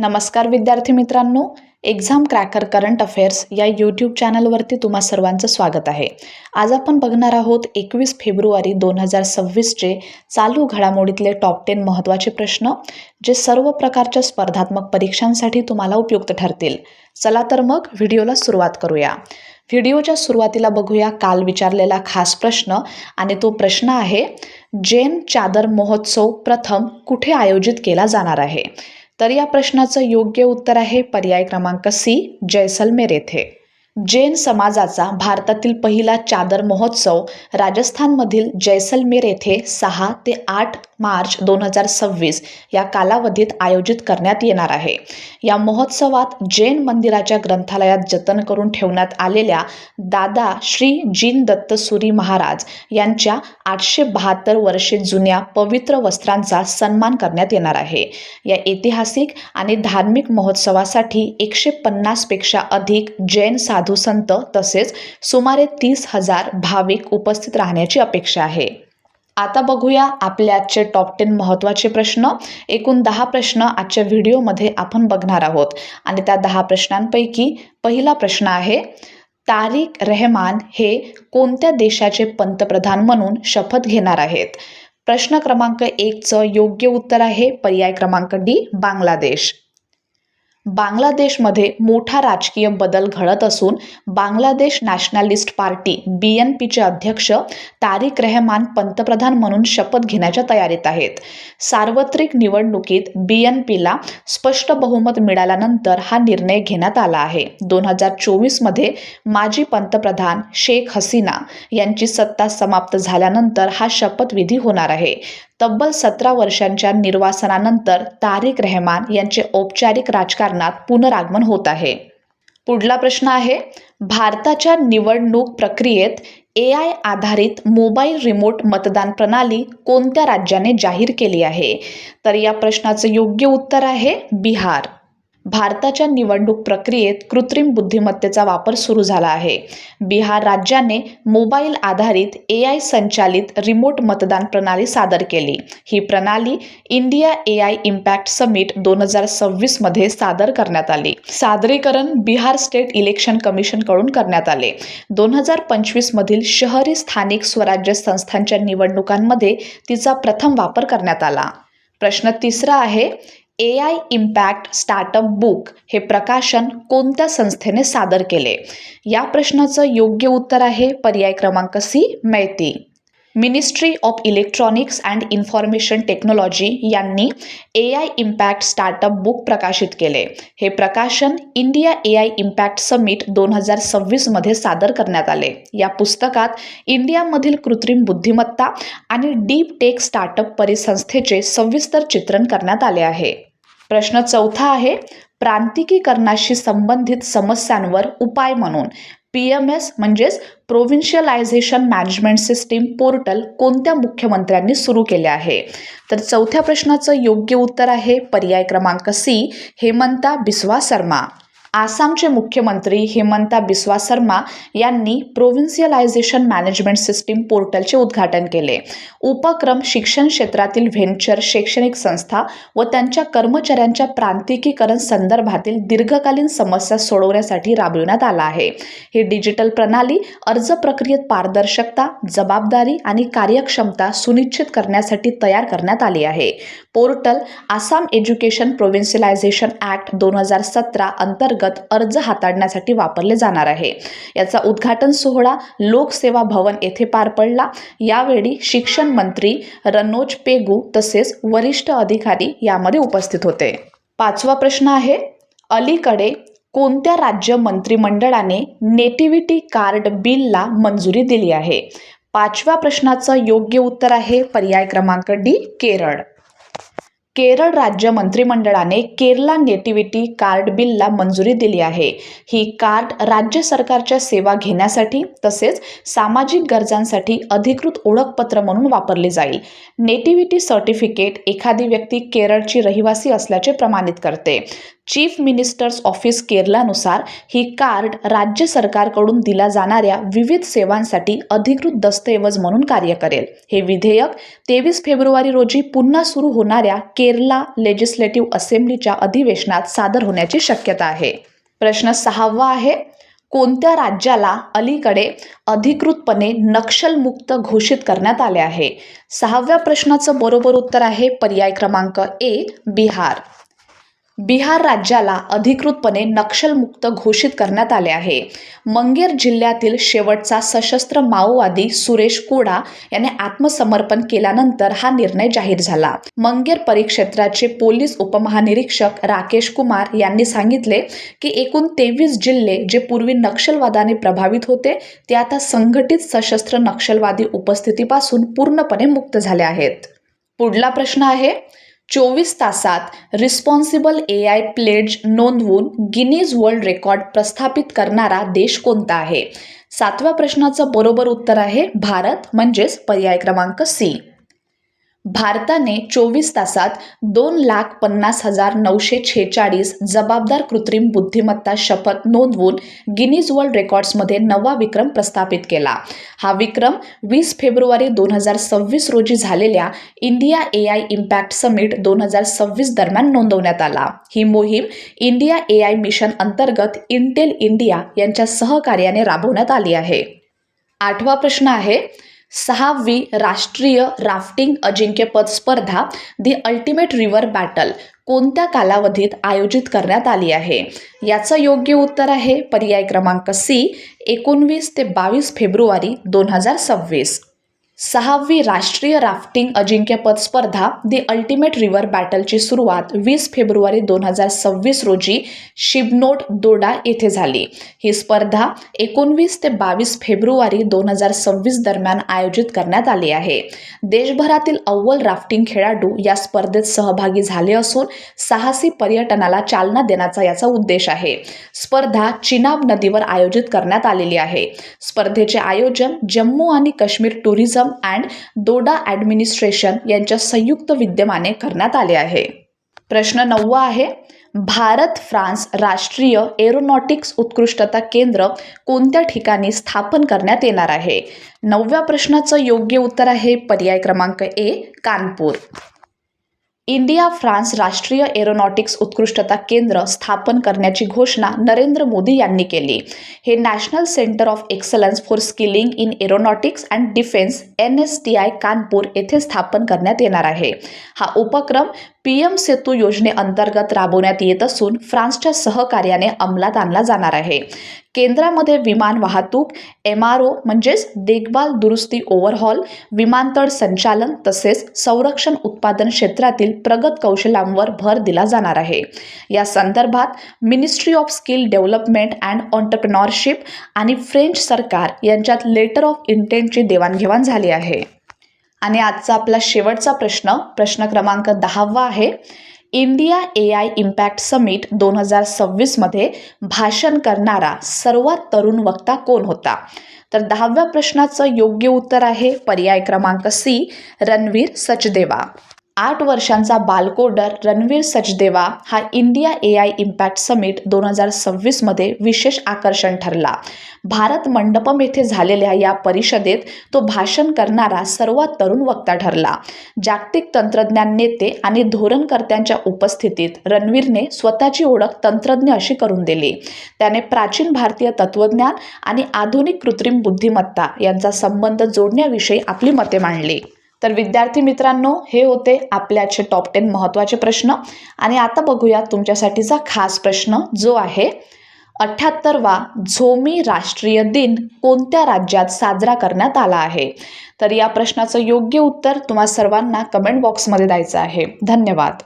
नमस्कार विद्यार्थी मित्रांनो, एक्झाम क्रॅकर करंट अफेअर्स या यूट्यूब चॅनलवरती तुम्हा सर्वांचं स्वागत आहे. आज आपण बघणार आहोत 21 फेब्रुवारी 2026चे चालू घडामोडीतले टॉप 10 महत्त्वाचे प्रश्न, जे सर्व प्रकारच्या स्पर्धात्मक परीक्षांसाठी तुम्हाला उपयुक्त ठरतील. चला तर मग व्हिडिओला सुरुवात करूया. व्हिडिओच्या सुरुवातीला बघूया काल विचारलेला खास प्रश्न, आणि तो प्रश्न आहे, जैन चादर महोत्सव प्रथम कुठे आयोजित केला जाणार आहे? तर या प्रश्नाचं योग्य उत्तर आहे पर्याय क्रमांक सी, जैसलमेर येथे. जैन समाजाचा भारतातील पहिला चादर महोत्सव राजस्थानमधील जैसलमेर येथे 6 ते 8 मार्च 2026 या कालावधीत आयोजित करण्यात येणार आहे. या महोत्सवात जैन मंदिराच्या ग्रंथालयात जतन करून ठेवण्यात आलेल्या दादा श्री जीन दत्त सुरी महाराज यांच्या 872 वर्षे जुन्या पवित्र वस्त्रांचा सन्मान करण्यात येणार आहे. या ऐतिहासिक आणि धार्मिक महोत्सवासाठी 150 पेक्षा अधिक जैन साधू संत तसेच सुमारे 30,000 भाविक उपस्थित राहण्याची अपेक्षा आहे. आता बघूया आपले आजचे टॉप 10 महत्त्वाचे प्रश्न. एकूण 10 प्रश्न आजच्या व्हिडिओमध्ये आपण बघणार आहोत, आणि त्या 10 प्रश्नांपैकी पहिला प्रश्न आहे, तारिक रहमान हे कोणत्या देशाचे पंतप्रधान म्हणून शपथ घेणार आहेत? प्रश्न क्रमांक 1चं योग्य उत्तर आहे पर्याय क्रमांक डी, बांगलादेश. बांगलादेशमध्ये मोठा राजकीय बदल घडत असून बांगलादेश नॅशनलिस्ट पार्टी BNPचे अध्यक्ष तारिक रहमान पंतप्रधान म्हणून शपथ घेण्याच्या तयारीत आहेत. सार्वत्रिक निवडणुकीत BNPला स्पष्ट बहुमत मिळाल्यानंतर हा निर्णय घेण्यात आला आहे. 2024मध्ये माजी पंतप्रधान शेख हसीना यांची सत्ता समाप्त झाल्यानंतर हा शपथविधी होणार आहे. तब्बल 17 वर्षांच्या निर्वासनानंतर तारिक रहमान यांचे औपचारिक राजकारणात पुनरागमन होत आहे. पुढला प्रश्न आहे, भारताच्या निवडणूक प्रक्रियेत AI आधारित मोबाईल रिमोट मतदान प्रणाली कोणत्या राज्याने जाहीर केली आहे? तर या प्रश्नाचं योग्य उत्तर आहे बिहार. भारताच्या निवडणूक प्रक्रियेत कृत्रिम बुद्धिमत्तेचा वापर सुरू झाला आहे. बिहार राज्याने मोबाईल आधारित AI संचालित रिमोट मतदान प्रणाली सादर केली. ही प्रणाली इंडिया AI इम्पॅक्ट समिट 2026 मध्ये सादर करण्यात आली. सादरीकरण बिहार स्टेट इलेक्शन कमिशनकडून करण्यात आले. 2025 मधील शहरी स्थानिक स्वराज्य संस्थांच्या निवडणुकांमध्ये तिचा प्रथम वापर करण्यात आला. प्रश्न तिसरा आहे, AI इम्पॅक्ट स्टार्टअप बुक हे प्रकाशन कोणत्या संस्थेने सादर केले? या प्रश्नाचं योग्य उत्तर आहे पर्याय क्रमांक C, MeitY. Ministry of electronics and information technology यांनी AI इम्पॅक्ट स्टार्टअप बुक प्रकाशित केले. हे प्रकाशन इंडिया AI इम्पॅक्ट समिट 2026 मध्ये सादर करण्यात आले. या पुस्तकात इंडियामधील कृत्रिम बुद्धिमत्ता आणि डीप टेक स्टार्टअप परिसंस्थेचे सविस्तर चित्रण करण्यात आले आहे. प्रश्न चौथा आहे, प्रांतिकीकरणाशी संबंधित समस्यांवर उपाय म्हणून PMS म्हणजेच प्रोव्हिन्शियलायझेशन मॅनेजमेंट सिस्टीम पोर्टल कोणत्या मुख्यमंत्र्यांनी सुरू केले आहे? तर चौथ्या प्रश्नाचं योग्य उत्तर आहे पर्याय क्रमांक सी, हेमंता बिस्वा शर्मा. आसामचे मुख्यमंत्री हेमंता बिस्वा शर्मा यांनी प्रोव्हिन्शियलायझेशन मॅनेजमेंट सिस्टीम पोर्टलचे उद्घाटन केले. उपक्रम शिक्षण क्षेत्रातील व्हेंचर शैक्षणिक संस्था व त्यांच्या कर्मचाऱ्यांच्या प्रांतिकीकरण संदर्भातील दीर्घकालीन समस्या सोडवण्यासाठी राबविण्यात आला आहे. ही डिजिटल प्रणाली अर्ज प्रक्रियेत पारदर्शकता, जबाबदारी आणि कार्यक्षमता सुनिश्चित करण्यासाठी तयार करण्यात आली आहे. पोर्टल आसाम एज्युकेशन प्रोव्हिन्शियलायझेशन ॲक्ट 2017 अंतर्गत अर्ज हाताळण्यासाठी वापरले जाणार आहे. याचा उद्घाटन सोहळा लोकसेवा भवन येथे पार पडला. यावेळी शिक्षण मंत्री रनोज पेगू तसेच वरिष्ठ अधिकारी यामध्ये उपस्थित होते. पाचवा प्रश्न आहे, अलीकडे कोणत्या राज्य मंत्रिमंडळाने नेटिव्हिटी कार्ड बिलला मंजुरी दिली आहे? पाचव्या प्रश्नाचं योग्य उत्तर आहे पर्याय क्रमांक डी, केरळ. केरळ राज्य मंत्रिमंडळाने केरला नेटिव्हिटी कार्ड बिलला मंजुरी दिली आहे. ही कार्ड राज्य सरकारच्या सेवा घेण्यासाठी तसेच सामाजिक गरजांसाठी अधिकृत ओळखपत्र म्हणून वापरली जाईल. नेटिव्हिटी सर्टिफिकेट एखादी व्यक्ती केरळची रहिवासी असल्याचे प्रमाणित करते. चीफ मिनिस्टर्स ऑफिस केरलानुसार ही कार्ड राज्य सरकारकडून दिल्या जाणाऱ्या विविध सेवांसाठी अधिकृत दस्तऐवज म्हणून कार्य करेल. हे विधेयक 23 फेब्रुवारी रोजी पुन्हा सुरू होणाऱ्या केरला लेजिस्लेटिव्ह असेंब्लीच्या अधिवेशनात सादर होण्याची शक्यता आहे. प्रश्न 6वा आहे, कोणत्या राज्याला अलीकडे अधिकृतपणे नक्षलमुक्त घोषित करण्यात आले आहे? 6व्या प्रश्नाचं बरोबर उत्तर आहे पर्याय क्रमांक ए, बिहार. बिहार राज्याला अधिकृतपणे नक्षलमुक्त घोषित करण्यात आले आहे. मंगेर जिल्ह्यातील शेवटचा सशस्त्र माओवादी सुरेश कोडा याने आत्मसमर्पण केल्यानंतर हा निर्णय जाहीर झाला. मंगेर परिक्षेत्राचे पोलीस उपमहानिरीक्षक राकेश कुमार यांनी सांगितले की एकूण 23 जिल्हे जे पूर्वी नक्षलवादाने प्रभावित होते ते आता संघटित सशस्त्र नक्षलवादी उपस्थितीपासून पूर्णपणे मुक्त झाले आहेत. पुढला प्रश्न आहे, 24 तासात रिस्पॉन्सिबल AI प्लेज नोंदवून गिनीज वर्ल्ड रेकॉर्ड प्रस्थापित करणारा देश कोणता आहे? 7व्या प्रश्नाचं बरोबर उत्तर आहे भारत, म्हणजेच पर्याय क्रमांक सी. भारताने 24 तासात 2,50,946 जबाबदार कृत्रिम बुद्धिमत्ता शपथ नोंदवून गिनीज वर्ल्ड रेकॉर्ड्समध्ये नवा विक्रम प्रस्थापित केला. हा विक्रम 20 फेब्रुवारी 2026 रोजी झालेल्या इंडिया AI इम्पॅक्ट समिट 2026 दरम्यान नोंदवण्यात आला. ही मोहीम इंडिया AI मिशन अंतर्गत इंटेल इंडिया यांच्या सहकार्याने राबवण्यात आली आहे. 8वा प्रश्न आहे, 6वी राष्ट्रीय राफ्टिंग अजिंक्यपद स्पर्धा दी अल्टिमेट रिव्हर बॅटल कोणत्या कालावधीत आयोजित करण्यात आली आहे? याचं योग्य उत्तर आहे पर्याय क्रमांक सी, 19 ते 22 फेब्रुवारी 2026. 6वी राष्ट्रीय राफ्टिंग अजिंक्यपद स्पर्धा दी अल्टिमेट रिव्हर बॅटलची सुरुवात 20 फेब्रुवारी 2026 रोजी शिबनोट दोडा येथे झाली. ही स्पर्धा 19 ते 22 फेब्रुवारी 2026 दरम्यान आयोजित करण्यात आली आहे. देशभरातील अव्वल राफ्टिंग खेळाडू या स्पर्धेत सहभागी झाले असून साहसी पर्यटनाला चालना देण्याचा याचा उद्देश आहे. स्पर्धा चिनाब नदीवर आयोजित करण्यात आलेली आहे. स्पर्धेचे आयोजन जम्मू आणि Kashmir tourism and Doda administration यांच्या संयुक्त विद्यमाने करण्यात आले आहे. प्रश्न 9वा आहे, भारत फ्रान्स राष्ट्रीय एरोनॉटिक्स उत्कृष्टता केंद्र कोणत्या ठिकाणी स्थापन करण्यात येणार आहे? 9व्या प्रश्नाचं योग्य उत्तर आहे पर्याय क्रमांक ए, कानपूर. इंडिया फ्रान्स राष्ट्रीय एरोनॉटिक्स उत्कृष्टता केंद्र स्थापन करण्याची घोषणा नरेंद्र मोदी यांनी केली. हे national centre of excellence for skilling in aeronautics and defence NSTI Kanpur येथे स्थापन करण्यात येणार आहे. हा उपक्रम PM सेतू योजनेअंतर्गत राबवण्यात येत असून फ्रान्सच्या सहकार्याने अंमलात आणला जाणार आहे. केंद्रामध्ये विमान वाहतूक, MRO म्हणजेच देखभाल दुरुस्ती ओव्हरहॉल, विमानतळ संचालन तसेच संरक्षण उत्पादन क्षेत्रातील प्रगत कौशल्यांवर भर दिला जाणार आहे. या संदर्भात ministry of skill development and entrepreneurship आणि फ्रेंच सरकार यांच्यात लेटर ऑफ इंटेंटची देवाणघेवाण झाली आहे. आणि आजचा आपला शेवटचा प्रश्न क्रमांक 10वा आहे, इंडिया AI इम्पॅक्ट समिट 2026 मध्ये भाषण करणारा सर्वात तरुण वक्ता कोण होता? तर 10व्या प्रश्नाचं योग्य उत्तर आहे पर्याय क्रमांक सी, रणवीर सचदेवा. 8 वर्षांचा बालकोडर रणवीर सचदेवा हा इंडिया AI इम्पॅक्ट समिट 2026 मध्ये विशेष आकर्षण ठरला. भारत मंडपम येथे झालेल्या या परिषदेत तो भाषण करणारा सर्वात तरुण वक्ता ठरला. जागतिक तंत्रज्ञान नेते आणि धोरणकर्त्यांच्या उपस्थितीत रणवीरने स्वतःची ओळख तंत्रज्ञ अशी करून दिली. त्याने प्राचीन भारतीय तत्त्वज्ञान आणि आधुनिक कृत्रिम बुद्धिमत्ता यांचा संबंध जोडण्याविषयी आपली मते मांडली. तर विद्यार्थी मित्रांनो, हे होते आपल्याचे टॉप 10 महत्त्वाचे प्रश्न. आणि आता बघूया तुमच्यासाठीचा खास प्रश्न, जो आहे 78वा झोमी राष्ट्रीय दिन कोणत्या राज्यात साजरा करण्यात आला आहे? तर या प्रश्नाचं योग्य उत्तर तुम्हा सर्वांना कमेंट बॉक्समध्ये द्यायचं आहे. धन्यवाद.